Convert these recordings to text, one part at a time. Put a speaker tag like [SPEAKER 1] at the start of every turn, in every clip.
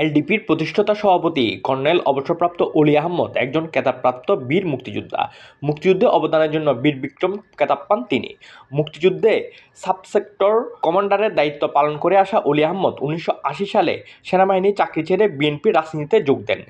[SPEAKER 1] এলডিপির প্রতিষ্ঠাতা সভাপতি কর্নেল অবসরপ্রাপ্ত অলি আহমদ একজন খেতাবপ্রাপ্ত বীর মুক্তিযোদ্ধা। মুক্তিযুদ্ধে অবদানের জন্য বীর বিক্রম খেতাব পান তিনি। মুক্তিযুদ্ধে সাবসেক্টর কমান্ডারের দায়িত্ব পালন করে আসা অলি আহমদ 1980 সালে সেনাবাহিনীর চাকরি ছেড়ে বিএনপির রাজনীতিতে যোগ দেন।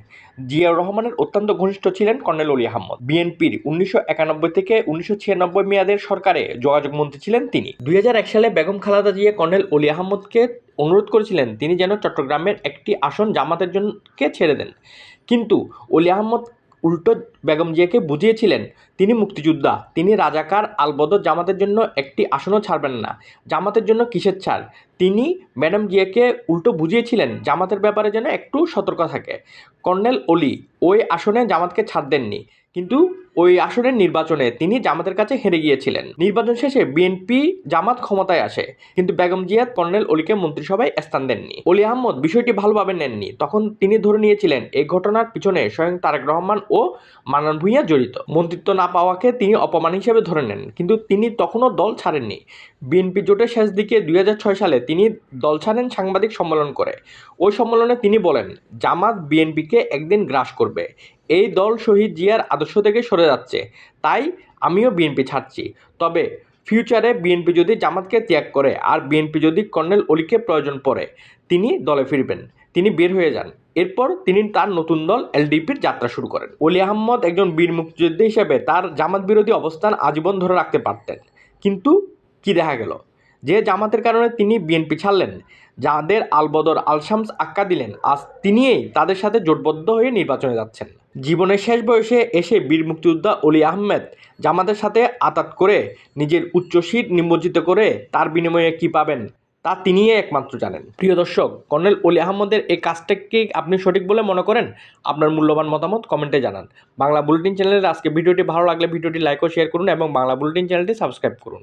[SPEAKER 1] জিয়াউর রহমানের অত্যন্ত ঘনিষ্ঠ ছিলেন কর্নেল অলি আহমদ। বিএনপির 1991 থেকে 1996 মেয়াদের সরকারে যোগাযোগ মন্ত্রী ছিলেন তিনি। 2001 সালে বেগম খালেদা জিয়া কর্নেল অলি আহমদকে অনুরোধ করেছিলেন তিনি যেন চট্টগ্রামের একটি আসন জামাতের জন্যকে ছেড়ে দেন, কিন্তু অলি আহমদ উল্টো বেগম জিয়াকে বুঝিয়েছিলেন তিনি মুক্তিযোদ্ধা, তিনি রাজাকার, আলবদর জামাতের জন্য একটি আসনও ছাড়বেন না। জামাতের জন্য কিসের ছাড়? তিনি ম্যাডাম জিয়াকে উল্টো বুঝিয়েছিলেন জামাতের ব্যাপারে যেন একটু সতর্ক থাকে। কর্নেল অলি ওই আসনে জামাতকে ছাড় দেননি, কিন্তু ওই আসনের নির্বাচনে তিনি জামাতের কাছে হেরে গিয়েছিলেন। নির্বাচন শেষে বিএনপি জামাত ক্ষমতায় আসে, কিন্তু বেগম জিয়া কর্নেল অলিকে মন্ত্রিসভায় স্থান দেননি। অলি আহমদ বিষয়টি ভালোভাবে নেননি। তখন তিনি ধরে নিয়েছিলেন এই ঘটনার পিছনে স্বয়ং তারেক রহমান ও মান্নান ভূঁইয়া জড়িত। মন্ত্রিত্ব না পাওয়াকে তিনি অপমান হিসেবে ধরে নেন, কিন্তু তিনি তখনও দল ছাড়েননি। বিএনপি জোটের শেষ দিকে 2006 সালে তিনি দল ছাড়েন সাংবাদিক সম্মেলন করে। ওই সম্মেলনে তিনি বলেন, জামাত বিএনপিকে একদিন গ্রাস করবে। এই দল শহীদ জিয়ার আদর্শ থেকে সরে যাচ্ছে, তাই আমিও বিএনপি ছাড়ছি। তবে ফিউচারে বিএনপি যদি জামাতকে ত্যাগ করে আর বিএনপি যদি কর্নেল অলিকে প্রয়োজন পড়ে, তিনি দলে ফিরবেন। তিনি বের হয়ে যান। এরপর তিনি তার নতুন দল এলডিপির যাত্রা শুরু করেন। অলি আহমদ একজন বীর মুক্তিযোদ্ধা হিসেবে তার জামাত বিরোধী অবস্থান আজীবন ধরে রাখতে পারতেন, কিন্তু কি দেখা গেল, যে জামাতের কারণে তিনি বিএনপি ছাড়লেন, যাদের আলবদর আলশামস আক্কা দিলেন, আজ তিনিই তাদের সাথে জোটবদ্ধ হয়ে নির্বাচনে যাচ্ছেন। জীবনের শেষ বয়সে এসে বীর মুক্তিযোদ্ধা অলি আহমেদ জামাতের সাথে আঁতাত করে নিজের উচ্চশির নিমজ্জিত করে তার বিনিময়ে কি পাবেন তা তিনিই একমাত্র জানেন। প্রিয় দর্শক, কর্নেল অলি আহমদের এই কাজটাকে আপনি সঠিক বলে মনে করেন? আপনার মূল্যবান মতামত কমেন্টে জানান। বাংলা বুলেটিন চ্যানেলের আজকে ভিডিওটি ভালো লাগলে ভিডিওটি লাইক ও শেয়ার করুন এবং বাংলা বুলেটিন চ্যানেলটি সাবস্ক্রাইব করুন।